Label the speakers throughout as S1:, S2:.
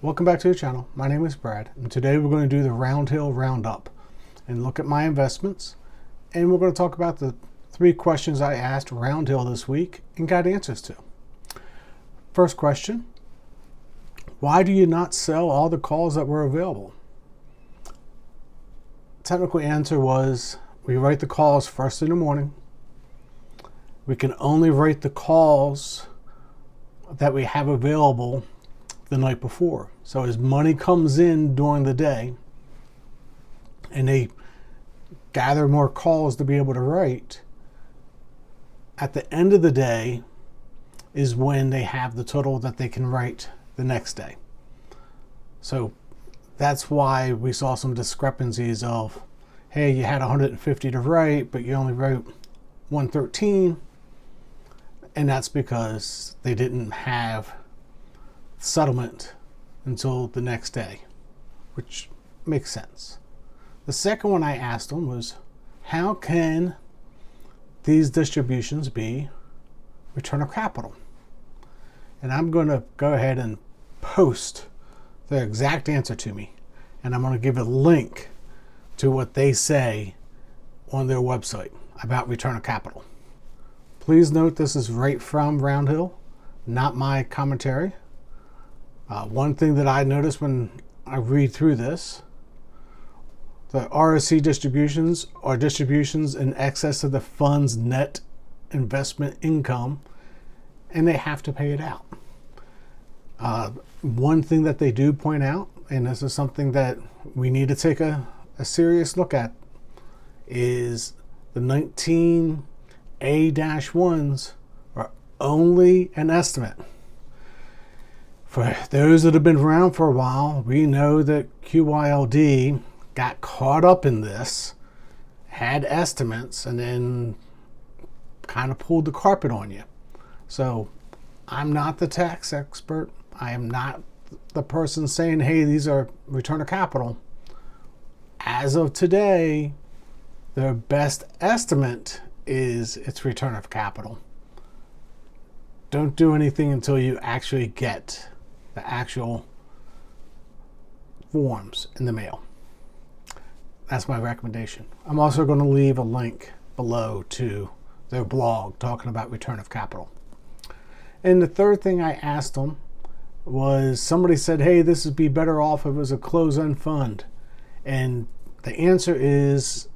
S1: Welcome back to the channel. My name is Brad, and today we're going to do the Roundhill Roundup and look at my investments, and we're going to talk about the 3 questions I asked Roundhill this week and got answers to. First question: why do you not sell all the calls that were available? Technical answer was, we write the calls first in the morning. We can only write the calls that we have available the night before. So as money comes in during the day and they gather more calls to be able to write, at the end of the day is when they have the total that they can write the next day. So that's why we saw some discrepancies of, hey, you had 150 to write, but you only wrote 113. And that's because they didn't have settlement until the next day, which makes sense. The second one I asked them was, how can these distributions be return of capital? And I'm going to go ahead and post the exact answer to me, and I'm going to give a link to what they say on their website about return of capital. Please note this is right from Roundhill, not my commentary. One thing that I noticed when I read through this, the RSC distributions are distributions in excess of the fund's net investment income, and they have to pay it out. One thing that they do point out, and this is something that we need to take a serious look at, is the 19A-1s are only an estimate. For those that have been around for a while, we know that QYLD got caught up in this, had estimates, and then kind of pulled the carpet on you. So I'm not the tax expert. I am not the person saying, hey, these are return of capital. As of today, their best estimate is its return of capital. Don't do anything until you actually get the actual forms in the mail. That's my recommendation. I'm also going to leave a link below to their blog talking about return of capital. And the third thing I asked them was, somebody said, hey, this would be better off if it was a closed-end fund. And the answer is,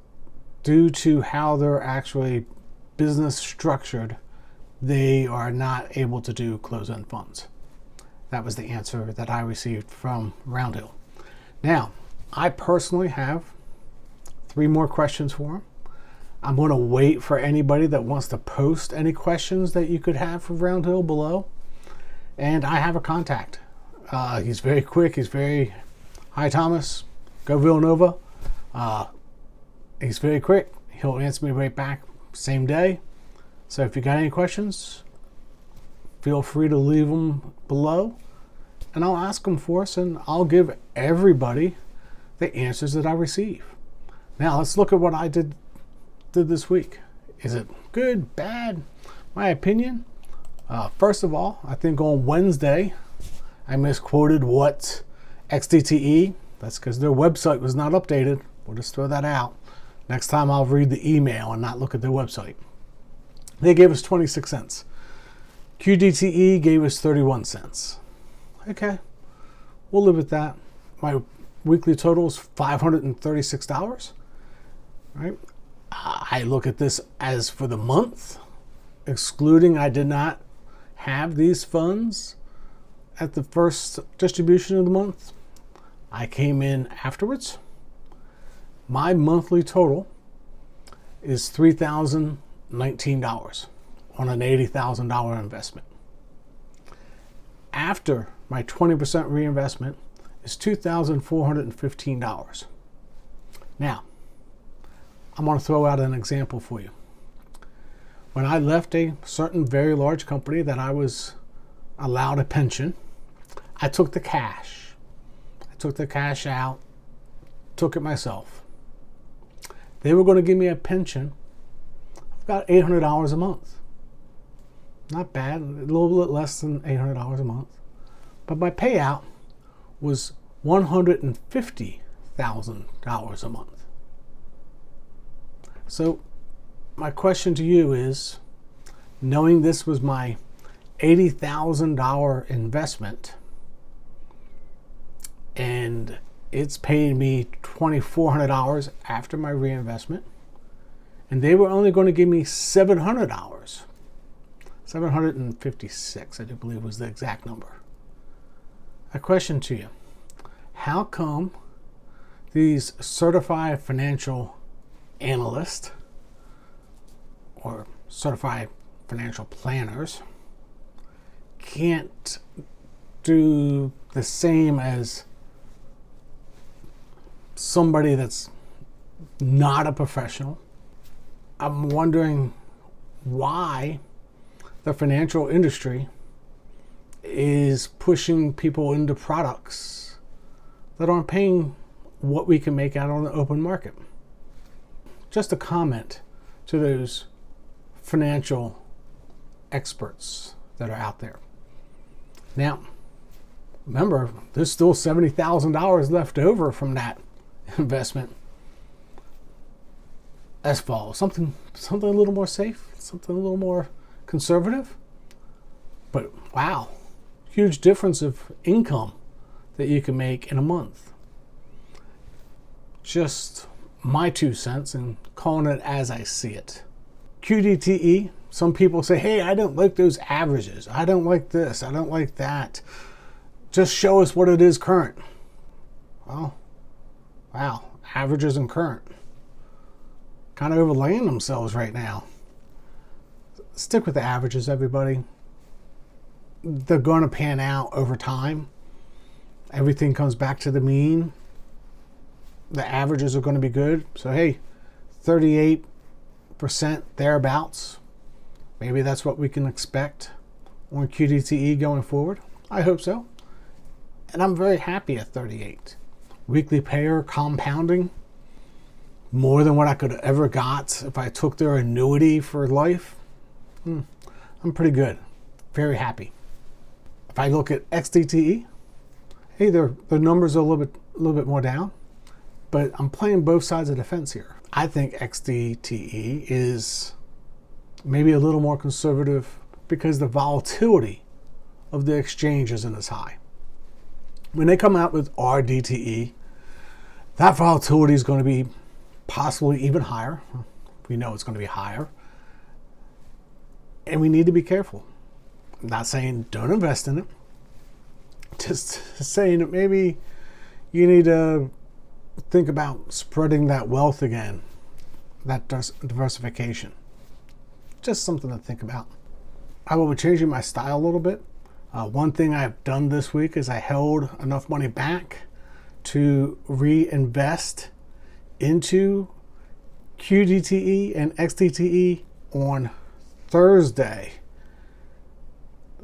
S1: due to how they're actually business structured, they are not able to do closed-end funds. That was the answer that I received from Roundhill. Now, I personally have 3 more questions for him. I'm going to wait for anybody that wants to post any questions that you could have for Roundhill below. And I have a contact. He's very quick. He's very, hi Thomas, go Villanova. He's very quick. He'll answer me right back same day. So if you got any questions, feel free to leave them below, and I'll ask them for us, and I'll give everybody the answers that I receive. Now let's look at what I did this week. Is it good, bad? My opinion. First of all, I think on Wednesday I misquoted what XDTE. That's because their website was not updated. We'll just throw that out. Next time I'll read the email and not look at their website. They gave us 26 cents. QDTE gave us 31 cents. Okay, we'll live with that. My weekly total is $536. Right? I look at this as for the month, excluding I did not have these funds at the first distribution of the month. I came in afterwards. My monthly total is $3,019 on an $80,000 investment. After my 20% reinvestment is $2,415. Now, I'm going to throw out an example for you. When I left a certain very large company that I was allowed a pension, I took the cash. I took the cash out, took it myself. They were going to give me a pension of about $800 a month. Not bad, a little bit less than $800 a month. But my payout was $150,000 a month. So my question to you is, knowing this was my $80,000 investment and it's paying me $2,400 after my reinvestment, and they were only going to give me $700, 756, I do believe was the exact number. A question to you: how come these certified financial analysts or certified financial planners can't do the same as somebody that's not a professional? I'm wondering why the financial industry is pushing people into products that aren't paying what we can make out on the open market. Just a comment to those financial experts that are out there. Now, remember, there's still $70,000 left over from that investment. As follows: something a little more safe, something a little more conservative. But wow, huge difference of income that you can make in a month. Just my 2 cents and calling it as I see it. QDTE, some people say, hey, I don't like those averages. I don't like this. I don't like that. Just show us what it is current. Well, wow, averages and current kind of overlaying themselves right now. Stick with the averages, everybody. They're going to pan out over time. Everything comes back to the mean. The averages are going to be good. So hey, 38% thereabouts. Maybe that's what we can expect on QDTE going forward. I hope so. And I'm very happy at 38. Weekly payer compounding, more than what I could have ever got if I took their annuity for life. I'm pretty good. Very happy. If I look at XDTE, hey, the numbers are a little bit more down, but I'm playing both sides of the fence here. I think XDTE is maybe a little more conservative because the volatility of the exchange isn't as high. When they come out with RDTE, that volatility is going to be possibly even higher. We know it's going to be higher. And we need to be careful. I'm not saying don't invest in it. Just saying that maybe you need to think about spreading that wealth again, that diversification. Just something to think about. I will be changing my style a little bit. One thing I've done this week is I held enough money back to reinvest into QDTE and XDTE on Thursday.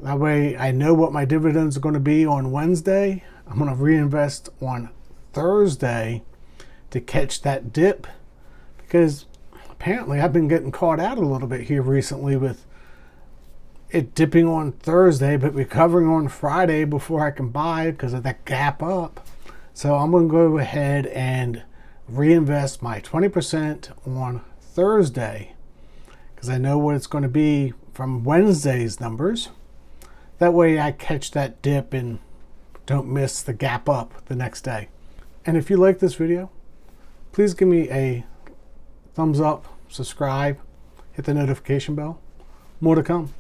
S1: That way I know what my dividends are going to be on Wednesday. I'm going to reinvest on Thursday to catch that dip, because apparently I've been getting caught out a little bit here recently with it dipping on Thursday but recovering on Friday before I can buy because of that gap up. So I'm going to go ahead and reinvest my 20% on Thursday because I know what it's going to be from Wednesday's numbers. That way I catch that dip and don't miss the gap up the next day. And if you like this video, please give me a thumbs up, subscribe, hit the notification bell. More to come.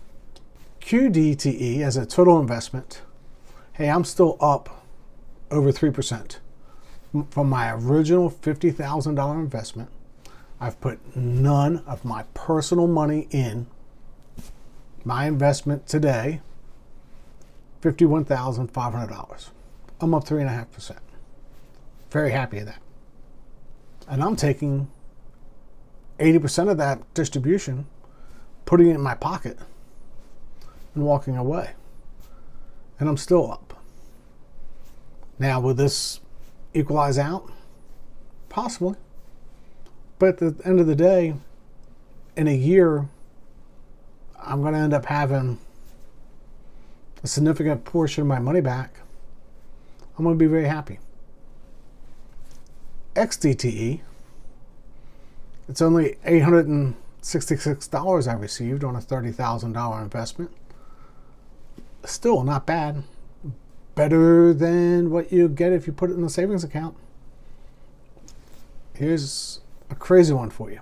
S1: QDTE as a total investment, hey, I'm still up over 3%. From my original $50,000 investment, I've put none of my personal money in. My investment today, $51,500. I'm up 3.5%. Very happy with that. And I'm taking 80% of that distribution, putting it in my pocket, and walking away. And I'm still up. Now, will this equalize out? Possibly. But at the end of the day, in a year, I'm going to end up having a significant portion of my money back. I'm going to be very happy. XDTE, it's only $866 I received on a $30,000 investment. Still not bad. Better than what you get if you put it in a savings account. Here's a crazy one for you.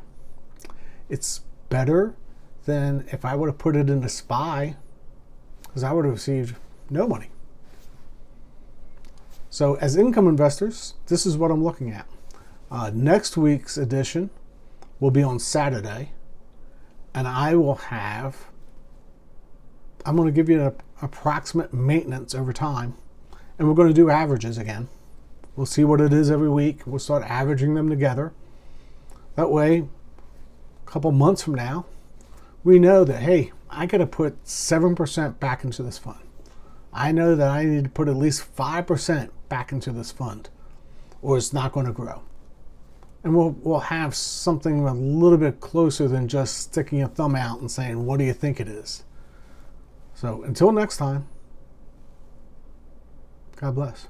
S1: It's better than if I would have put it into SPY, because I would have received no money. So as income investors, this is what I'm looking at. Next week's edition will be on Saturday, and I'm going to give you an approximate maintenance over time, and we're going to do averages again. We'll see what it is every week. We'll start averaging them together. That way, a couple months from now, we know that, hey, I got to put 7% back into this fund. I know that I need to put at least 5% back into this fund, or it's not going to grow. And we'll have something a little bit closer than just sticking a thumb out and saying, what do you think it is? So until next time, God bless.